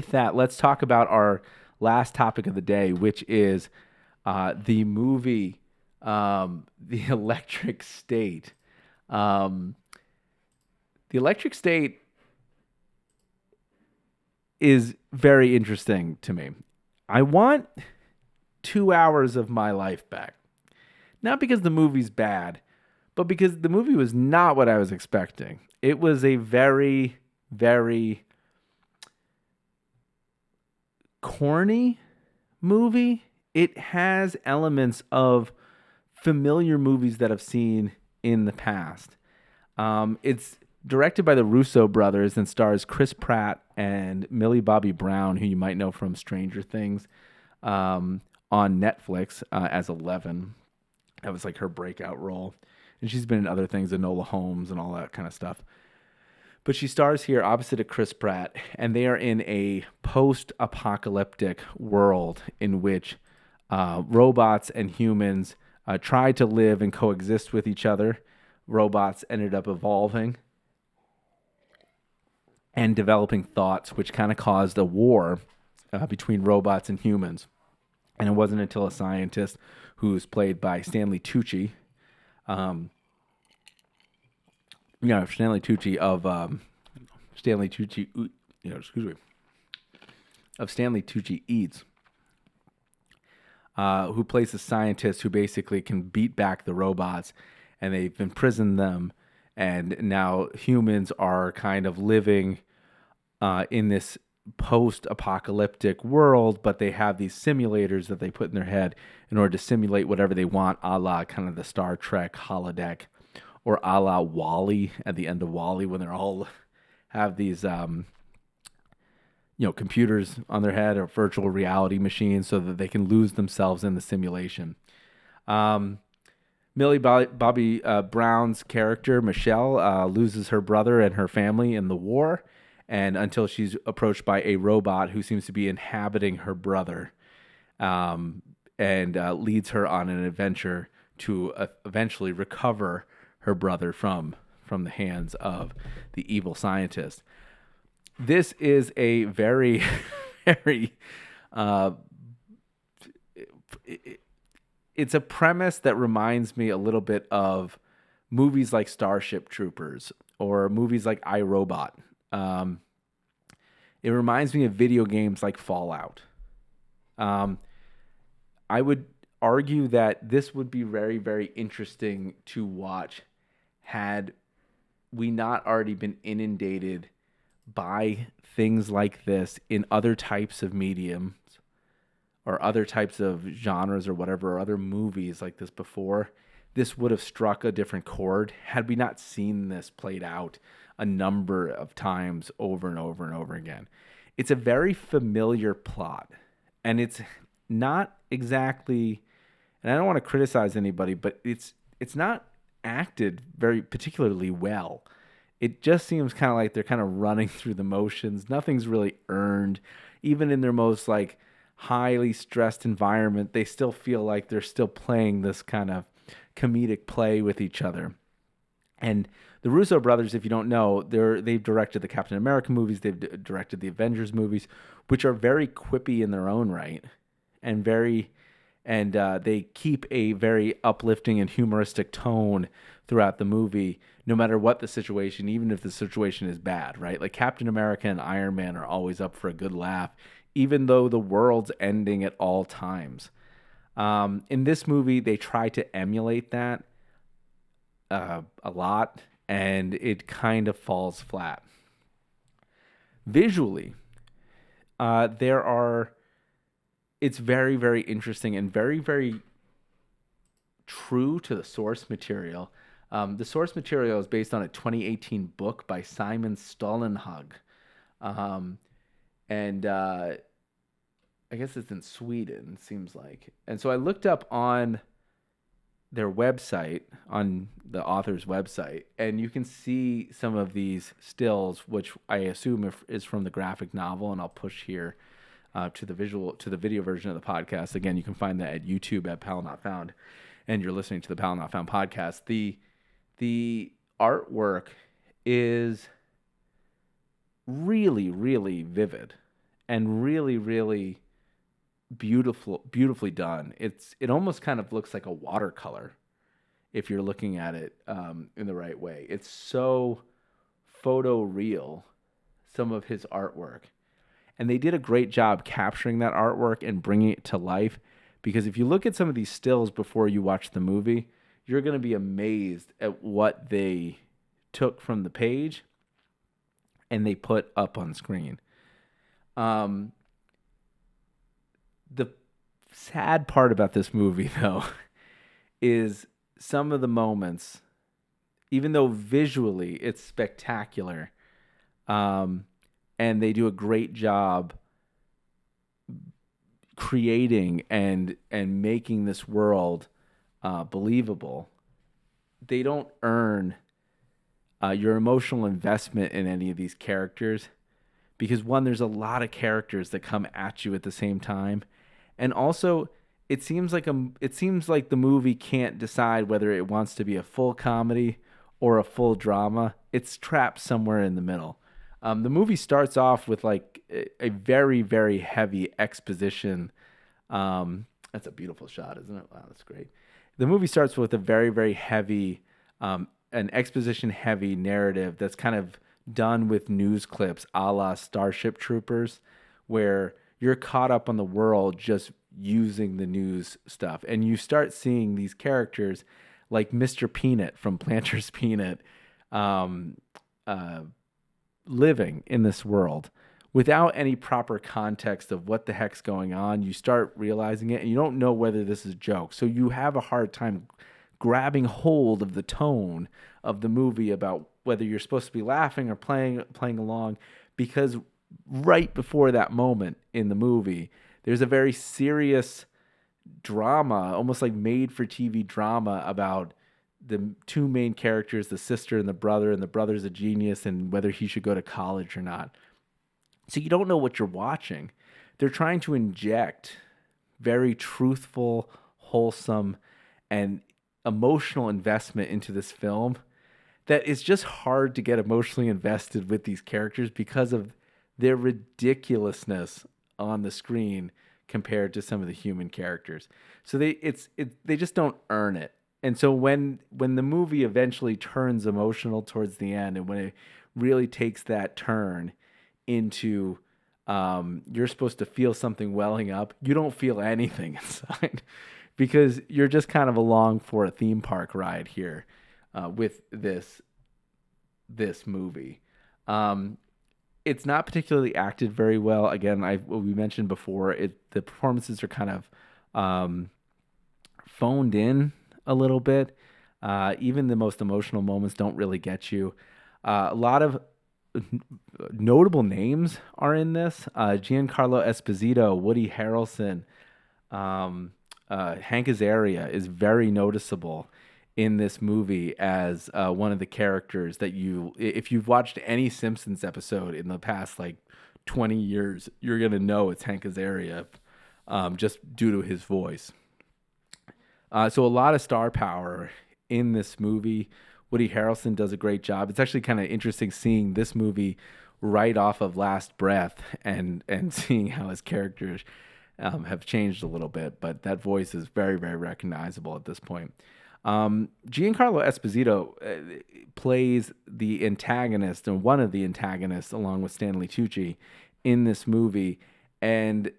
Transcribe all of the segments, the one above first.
with that, let's talk about our last topic of the day, which is the movie, The Electric State. The Electric State is very interesting to me. I want 2 hours of my life back. Not because the movie's bad, but because the movie was not what I was expecting. It was a very, very corny movie. It has elements of familiar movies that I've seen in the past. It's directed by the Russo Brothers and stars Chris Pratt and Millie Bobby Brown, who you might know from Stranger Things, on Netflix as Eleven. That was like her breakout role. And she's been in other things, Enola Holmes and all that kind of stuff. But she stars here opposite of Chris Pratt, and they are in a post-apocalyptic world in which robots and humans try to live and coexist with each other. Robots ended up evolving and developing thoughts, which kind of caused a war between robots and humans. And it wasn't until a scientist who's played by Stanley Tucci, Stanley Tucci of Stanley Tucci, of Stanley Tucci Eats, who plays a scientist who basically can beat back the robots, and they've imprisoned them, and now humans are kind of living in this post-apocalyptic world, but they have these simulators that they put in their head in order to simulate whatever they want, a la kind of the Star Trek holodeck, or a la WALL-E at the end of WALL-E, when they're all have these computers on their head or virtual reality machines so that they can lose themselves in the simulation. Millie Bobby Brown's character, Michelle, loses her brother and her family in the war, and until she's approached by a robot who seems to be inhabiting her brother, and leads her on an adventure to eventually recover her brother from the hands of the evil scientist. This is a very, very... it's a premise that reminds me a little bit of movies like Starship Troopers or movies like iRobot. It reminds me of video games like Fallout. I would argue that this would be very, very interesting to watch had we not already been inundated by things like this in other types of mediums or other types of genres or whatever, or other movies like this before. This would have struck a different chord had we not seen this played out a number of times over and over and over again. It's a very familiar plot, and it's not exactly, and I don't want to criticize anybody, but it's not acted very particularly well. It just seems kind of like they're kind of running through the motions. Nothing's really earned. Even in their most like highly stressed environment, they still feel like they're still playing this kind of comedic play with each other. And the Russo brothers, if you don't know, they've directed the Captain America movies, they've directed the Avengers movies, which are very quippy in their own right, and they keep a very uplifting and humoristic tone throughout the movie, no matter what the situation, even if the situation is bad, right? Like Captain America and Iron Man are always up for a good laugh, even though the world's ending at all times. In this movie, they try to emulate that a lot, and it kind of falls flat. Visually, it's very, very interesting and very, very true to the source material. The source material is based on a 2018 book by Simon Stålenhag. And I guess it's in Sweden, it seems like. And so I looked up on their website, on the author's website, and you can see some of these stills, which I assume is from the graphic novel, and I'll push here to the video version of the podcast. Again, you can find that at YouTube at Powell Not Found, and you're listening to the Powell Not Found podcast. The artwork is really, really vivid, and really, really beautifully done. It almost kind of looks like a watercolor if you're looking at it in the right way. It's so photo real, some of his artwork. And they did a great job capturing that artwork and bringing it to life. Because if you look at some of these stills before you watch the movie, you're going to be amazed at what they took from the page and they put up on screen. The sad part about this movie, though, is some of the moments, even though visually it's spectacular, and they do a great job creating and making this world believable, they don't earn your emotional investment in any of these characters. Because one, there's a lot of characters that come at you at the same time, and also it seems like the movie can't decide whether it wants to be a full comedy or a full drama. It's trapped somewhere in the middle. The movie starts off with like a very, very heavy exposition. That's a beautiful shot, isn't it? Wow, that's great. The movie starts with a very, very heavy, an exposition heavy narrative that's kind of done with news clips a la Starship Troopers, where you're caught up on the world just using the news stuff. And you start seeing these characters like Mr. Peanut from Planters Peanut living in this world without any proper context of what the heck's going on. You start realizing it and you don't know whether this is a joke. So you have a hard time grabbing hold of the tone of the movie about whether you're supposed to be laughing or playing along, because right before that moment in the movie, there's a very serious drama, almost like made for TV drama about the two main characters, the sister and the brother's a genius and whether he should go to college or not. So you don't know what you're watching. They're trying to inject very truthful, wholesome, and emotional investment into this film that is just hard to get emotionally invested with these characters because of their ridiculousness on the screen compared to some of the human characters. So they just don't earn it. And so when the movie eventually turns emotional towards the end, and when it really takes that turn into you're supposed to feel something welling up, you don't feel anything inside because you're just kind of along for a theme park ride here with this movie. It's not particularly acted very well. Again, we mentioned before, the performances are kind of phoned in a little bit. Even the most emotional moments don't really get you. A lot of notable names are in this. Giancarlo Esposito, Woody Harrelson, Hank Azaria is very noticeable in this movie as one of the characters that if you've watched any Simpsons episode in the past like 20 years, you're going to know it's Hank Azaria just due to his voice. So a lot of star power in this movie. Woody Harrelson does a great job. It's actually kind of interesting seeing this movie right off of Last Breath and seeing how his characters have changed a little bit, but that voice is very, very recognizable at this point. Giancarlo Esposito plays the antagonist, and one of the antagonists, along with Stanley Tucci, in this movie. And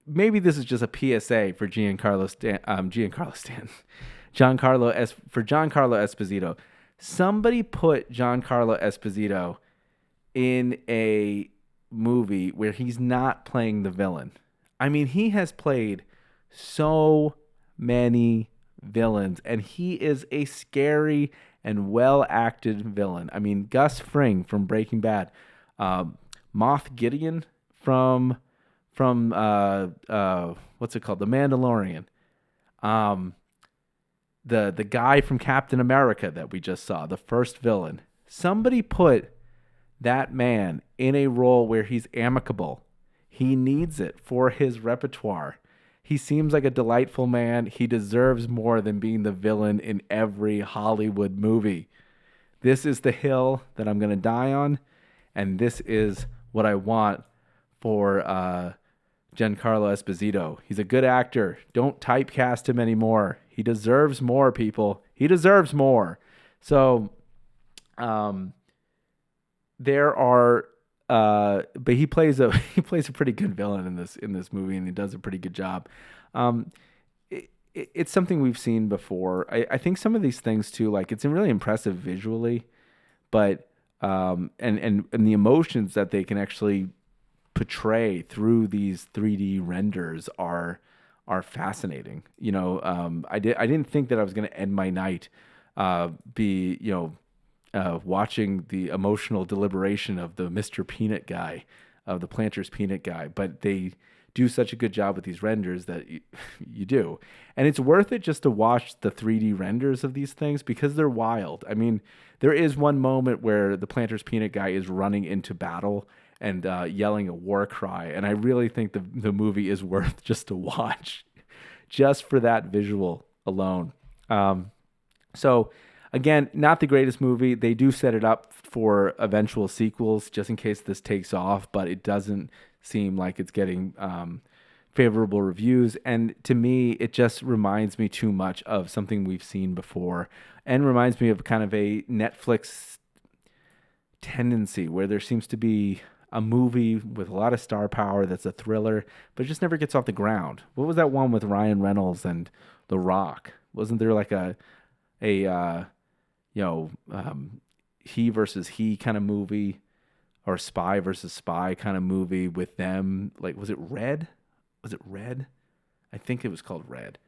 maybe this is just a PSA for Giancarlo Esposito. Somebody put Giancarlo Esposito in a movie where he's not playing the villain. I mean, he has played so many villains, and he is a scary and well-acted villain. I mean, Gus Fring from Breaking Bad, Moff Gideon from what's it called, The Mandalorian, the guy from Captain America that we just saw, the first villain. Somebody put that man in a role where he's amicable. He needs it for his repertoire. He seems like a delightful man. He deserves more than being the villain in every Hollywood movie. This is the hill that I'm going to die on, and this is what I want for Giancarlo Esposito. He's a good actor. Don't typecast him anymore. He deserves more, people. He deserves more. So, there are, but he plays a pretty good villain in this movie, and he does a pretty good job. It's something we've seen before. I think some of these things too, like it's really impressive visually, but and the emotions that they can actually portray through these 3D renders are fascinating. I didn't think that I was going to end my night watching the emotional deliberation of the Mr. Peanut guy, of the Planters Peanut guy, but they do such a good job with these renders that you do. And it's worth it just to watch the 3D renders of these things because they're wild. I mean, there is one moment where the Planters Peanut guy is running into battle and yelling a war cry. And I really think the movie is worth just to watch just for that visual alone. So again, not the greatest movie. They do set it up for eventual sequels just in case this takes off, but it doesn't seem like it's getting favorable reviews. And to me, it just reminds me too much of something we've seen before and reminds me of kind of a Netflix tendency where there seems to be a movie with a lot of star power that's a thriller, but it just never gets off the ground. What was that one with Ryan Reynolds and The Rock? Wasn't there like a he versus he kind of movie, or spy versus spy kind of movie with them? Like, was it Red? Was it Red? I think it was called Red,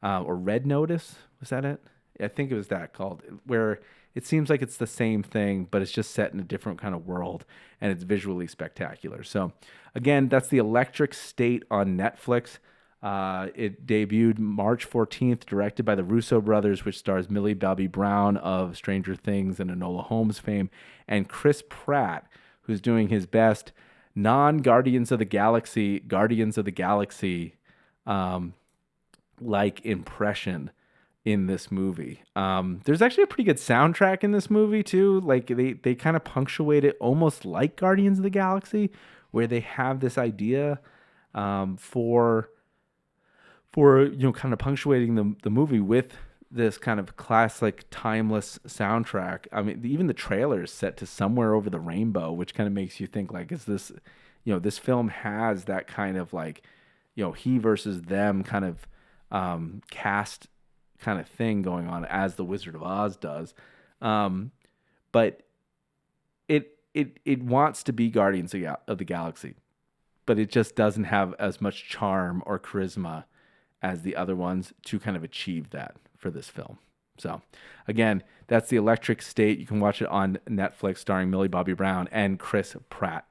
or Red Notice. Was that it? I think it was that called, where it seems like it's the same thing, but it's just set in a different kind of world, and it's visually spectacular. So, again, that's The Electric State on Netflix. It debuted March 14th, directed by the Russo Brothers, which stars Millie Bobby Brown of Stranger Things and Enola Holmes fame, and Chris Pratt, who's doing his best non-Guardians of the Galaxy, like impression in this movie. There's actually a pretty good soundtrack in this movie too. Like they kind of punctuate it almost like Guardians of the Galaxy, where they have this idea for kind of punctuating the movie with this kind of classic, timeless soundtrack. I mean, even the trailer is set to Somewhere Over the Rainbow, which kind of makes you think, like, is this, this film has that kind of like, he versus them kind of cast kind of thing going on as the Wizard of Oz does. But it wants to be Guardians of the Galaxy, but it just doesn't have as much charm or charisma as the other ones to kind of achieve that for this film. So again, that's The Electric State. You can watch it on Netflix, starring Millie Bobby Brown and Chris Pratt.